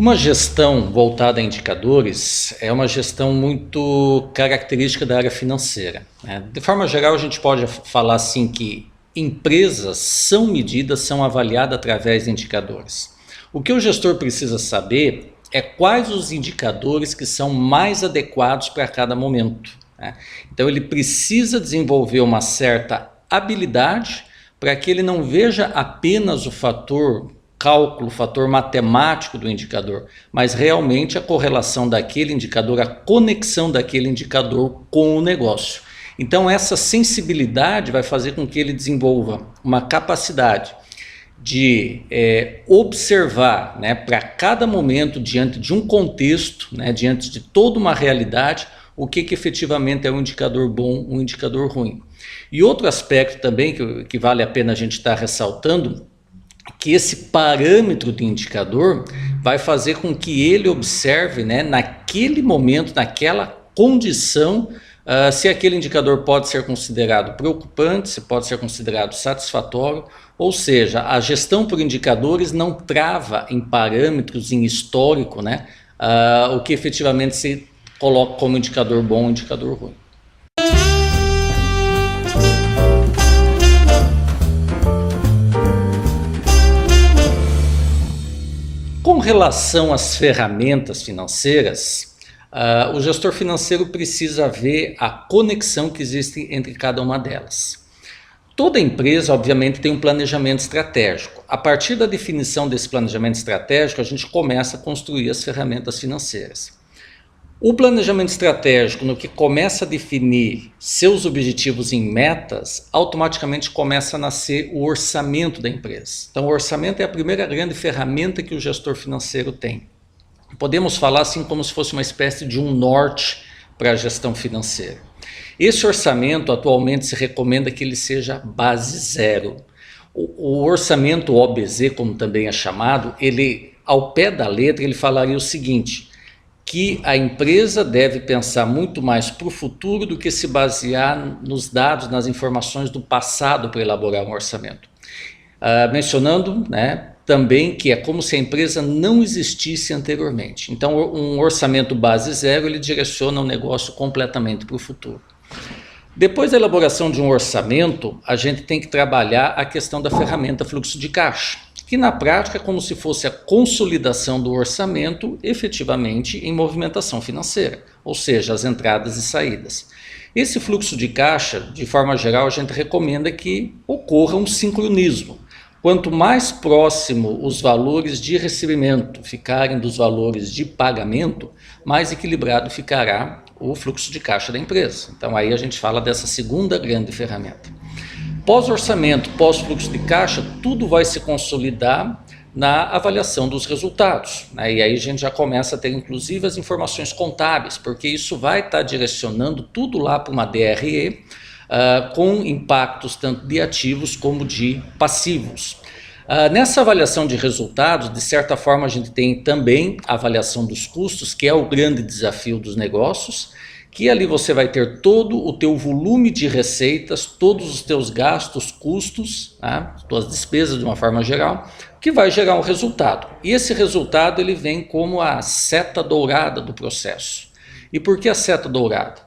Uma gestão voltada a indicadores é uma gestão muito característica da área financeira, né? De forma geral, a gente pode falar assim que empresas são medidas, são avaliadas através de indicadores. O que o gestor precisa saber é quais os indicadores que são mais adequados para cada momento, né? Então ele precisa desenvolver uma certa habilidade para que ele não veja apenas o fator cálculo, fator matemático do indicador, mas realmente a correlação daquele indicador, a conexão daquele indicador com o negócio. Então essa sensibilidade vai fazer com que ele desenvolva uma capacidade de observar, né, para cada momento, diante de um contexto, né, diante de toda uma realidade, o que efetivamente é um indicador bom, um indicador ruim. E outro aspecto também que vale a pena a gente estar ressaltando, que esse parâmetro de indicador vai fazer com que ele observe, né, naquele momento, naquela condição, se aquele indicador pode ser considerado preocupante, se pode ser considerado satisfatório, ou seja, a gestão por indicadores não trava em parâmetros, em histórico, né, o que efetivamente se coloca como indicador bom ou indicador ruim. Com relação às ferramentas financeiras, o gestor financeiro precisa ver a conexão que existe entre cada uma delas. Toda empresa, obviamente, tem um planejamento estratégico. A partir da definição desse planejamento estratégico, a gente começa a construir as ferramentas financeiras. O planejamento estratégico, no que começa a definir seus objetivos em metas, automaticamente começa a nascer o orçamento da empresa. Então o orçamento é a primeira grande ferramenta que o gestor financeiro tem. Podemos falar assim como se fosse uma espécie de um norte para a gestão financeira. Esse orçamento atualmente se recomenda que ele seja base zero. O orçamento OBZ, como também é chamado, ele ao pé da letra ele falaria o seguinte: que a empresa deve pensar muito mais para o futuro do que se basear nos dados, nas informações do passado para elaborar um orçamento. Mencionando, né, também que é como se a empresa não existisse anteriormente. Então um orçamento base zero ele direciona o negócio completamente para o futuro. Depois da elaboração de um orçamento, a gente tem que trabalhar a questão da ferramenta fluxo de caixa, que na prática é como se fosse a consolidação do orçamento efetivamente em movimentação financeira, ou seja, as entradas e saídas. Esse fluxo de caixa, de forma geral, a gente recomenda que ocorra um sincronismo. Quanto mais próximo os valores de recebimento ficarem dos valores de pagamento, mais equilibrado ficará o fluxo de caixa da empresa. Então aí a gente fala dessa segunda grande ferramenta. Pós-orçamento, pós-fluxo de caixa, tudo vai se consolidar na avaliação dos resultados, né? E aí a gente já começa a ter inclusive as informações contábeis, porque isso vai estar direcionando tudo lá para uma DRE, com impactos tanto de ativos como de passivos. Nessa avaliação de resultados, de certa forma a gente tem também a avaliação dos custos, que é o grande desafio dos negócios, que ali você vai ter todo o teu volume de receitas, todos os teus gastos, custos, né, tuas despesas de uma forma geral, que vai gerar um resultado. E esse resultado ele vem como a seta dourada do processo. E por que a seta dourada?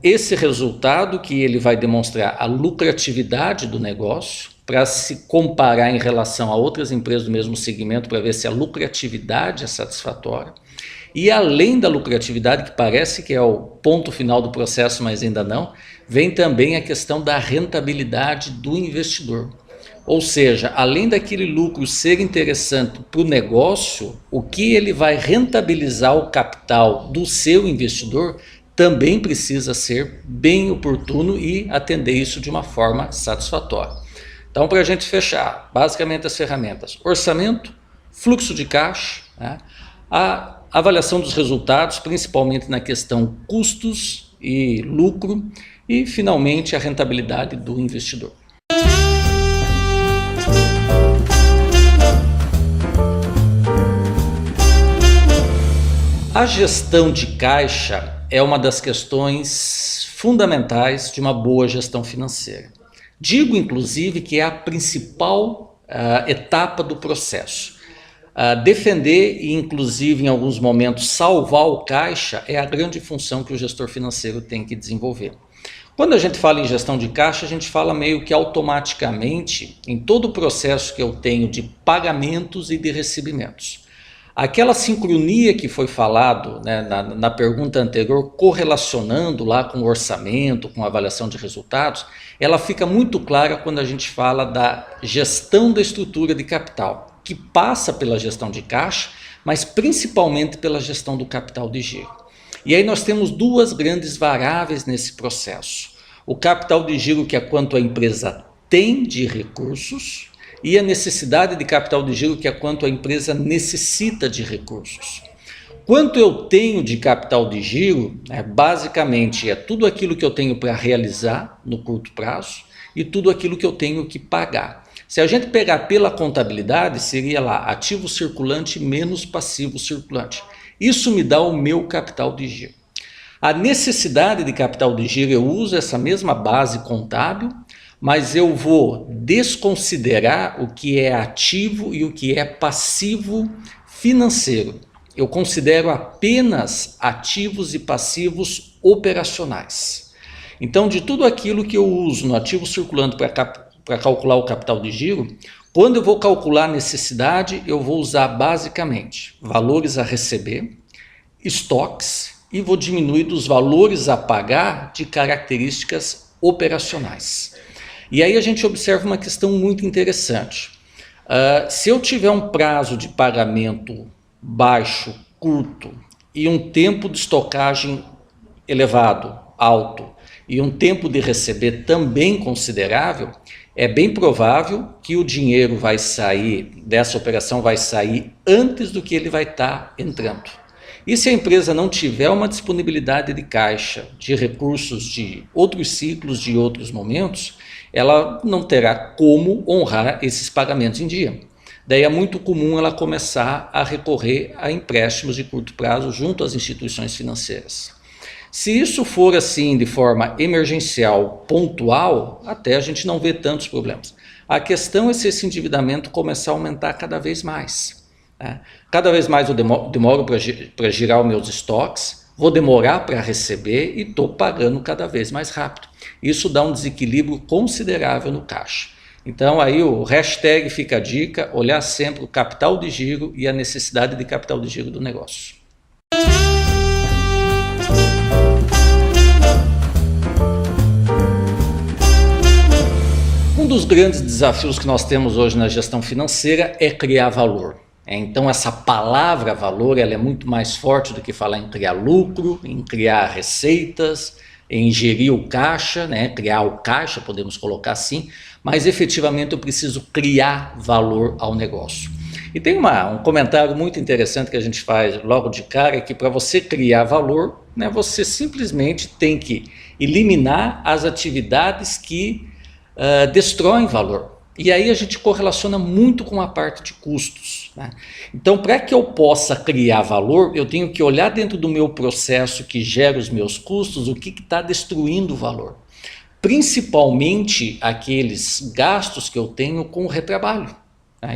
Esse resultado que ele vai demonstrar a lucratividade do negócio, para se comparar em relação a outras empresas do mesmo segmento, para ver se a lucratividade é satisfatória. E além da lucratividade, que parece que é o ponto final do processo, mas ainda não, vem também a questão da rentabilidade do investidor. Ou seja, além daquele lucro ser interessante para o negócio, o que ele vai rentabilizar o capital do seu investidor também precisa ser bem oportuno e atender isso de uma forma satisfatória. Então, para a gente fechar, basicamente as ferramentas: orçamento, fluxo de caixa, né, a avaliação dos resultados, principalmente na questão custos e lucro, e finalmente a rentabilidade do investidor. A gestão de caixa é uma das questões fundamentais de uma boa gestão financeira. Digo, inclusive, que é a principal etapa do processo. Defender e, inclusive, em alguns momentos, salvar o caixa é a grande função que o gestor financeiro tem que desenvolver. Quando a gente fala em gestão de caixa, a gente fala meio que automaticamente em todo o processo que eu tenho de pagamentos e de recebimentos. Aquela sincronia que foi falado, né, na pergunta anterior, correlacionando lá com o orçamento, com a avaliação de resultados, ela fica muito clara quando a gente fala da gestão da estrutura de capital, que passa pela gestão de caixa, mas principalmente pela gestão do capital de giro. E aí nós temos duas grandes variáveis nesse processo. O capital de giro, que é quanto a empresa tem de recursos, e a necessidade de capital de giro, que é quanto a empresa necessita de recursos. Quanto eu tenho de capital de giro, basicamente é tudo aquilo que eu tenho para realizar no curto prazo e tudo aquilo que eu tenho que pagar. Se a gente pegar pela contabilidade, seria lá ativo circulante menos passivo circulante. Isso me dá o meu capital de giro. A necessidade de capital de giro, eu uso essa mesma base contábil, mas eu vou desconsiderar o que é ativo e o que é passivo financeiro. Eu considero apenas ativos e passivos operacionais. Então, de tudo aquilo que eu uso no ativo circulante para calcular o capital de giro, quando eu vou calcular a necessidade, eu vou usar basicamente valores a receber, estoques, e vou diminuir dos valores a pagar de características operacionais. E aí a gente observa uma questão muito interessante. Se eu tiver um prazo de pagamento baixo, curto, e um tempo de estocagem elevado, alto, e um tempo de receber também considerável, é bem provável que o dinheiro vai sair, dessa operação vai sair antes do que ele vai estar entrando. E se a empresa não tiver uma disponibilidade de caixa, de recursos de outros ciclos, de outros momentos, ela não terá como honrar esses pagamentos em dia. Daí é muito comum ela começar a recorrer a empréstimos de curto prazo junto às instituições financeiras. Se isso for assim de forma emergencial, pontual, até a gente não vê tantos problemas. A questão é se esse endividamento começar a aumentar cada vez mais. Cada vez mais eu demoro para girar os meus estoques, vou demorar para receber e estou pagando cada vez mais rápido. Isso dá um desequilíbrio considerável no caixa. Então aí o hashtag fica a dica, olhar sempre o capital de giro e a necessidade de capital de giro do negócio. Um dos grandes desafios que nós temos hoje na gestão financeira é criar valor. Então essa palavra valor ela é muito mais forte do que falar em criar lucro, em criar receitas, em gerir o caixa, criar o caixa, podemos colocar assim, mas efetivamente eu preciso criar valor ao negócio. E tem um comentário muito interessante que a gente faz logo de cara, que para você criar valor, você simplesmente tem que eliminar as atividades que destroem valor. E aí a gente correlaciona muito com a parte de custos. Então, para que eu possa criar valor, eu tenho que olhar dentro do meu processo que gera os meus custos, o que está destruindo o valor. Principalmente aqueles gastos que eu tenho com o retrabalho.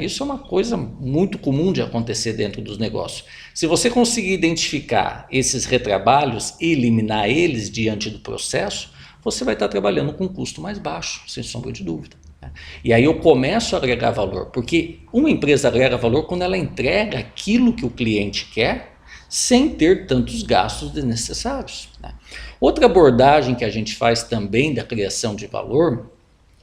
Isso é uma coisa muito comum de acontecer dentro dos negócios. Se você conseguir identificar esses retrabalhos e eliminar eles diante do processo, você vai estar trabalhando com um custo mais baixo, sem sombra de dúvida. E aí eu começo a agregar valor, porque uma empresa agrega valor quando ela entrega aquilo que o cliente quer, sem ter tantos gastos desnecessários. Outra abordagem que a gente faz também da criação de valor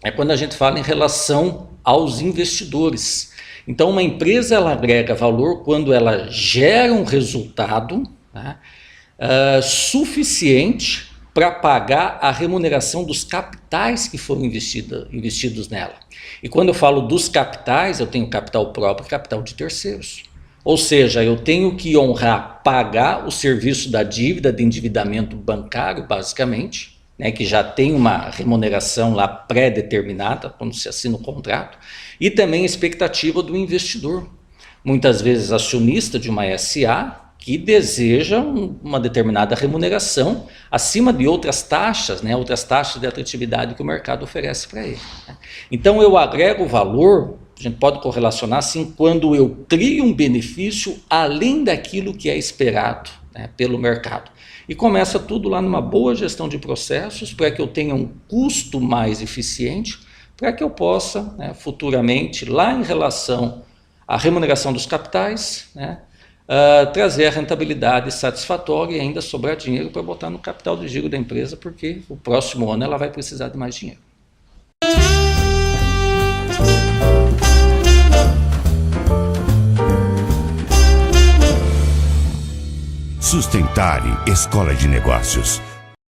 é quando a gente fala em relação aos investidores. Então uma empresa ela agrega valor quando ela gera um resultado suficiente para pagar a remuneração dos capitais que foram investidos nela. E quando eu falo dos capitais, eu tenho capital próprio e capital de terceiros. Ou seja, eu tenho que honrar, pagar o serviço da dívida de endividamento bancário, basicamente, que já tem uma remuneração lá pré-determinada, quando se assina o contrato, e também a expectativa do investidor, muitas vezes acionista de uma SA, que deseja uma determinada remuneração acima de outras taxas de atratividade que o mercado oferece para ele. Então eu agrego valor A gente pode correlacionar, sim, quando eu crio um benefício além daquilo que é esperado, né, pelo mercado. E começa tudo lá numa boa gestão de processos, para que eu tenha um custo mais eficiente, para que eu possa, né, futuramente, lá em relação à remuneração dos capitais, né, trazer a rentabilidade satisfatória e ainda sobrar dinheiro para botar no capital de giro da empresa, porque o próximo ano ela vai precisar de mais dinheiro. Sustentare Escola de Negócios.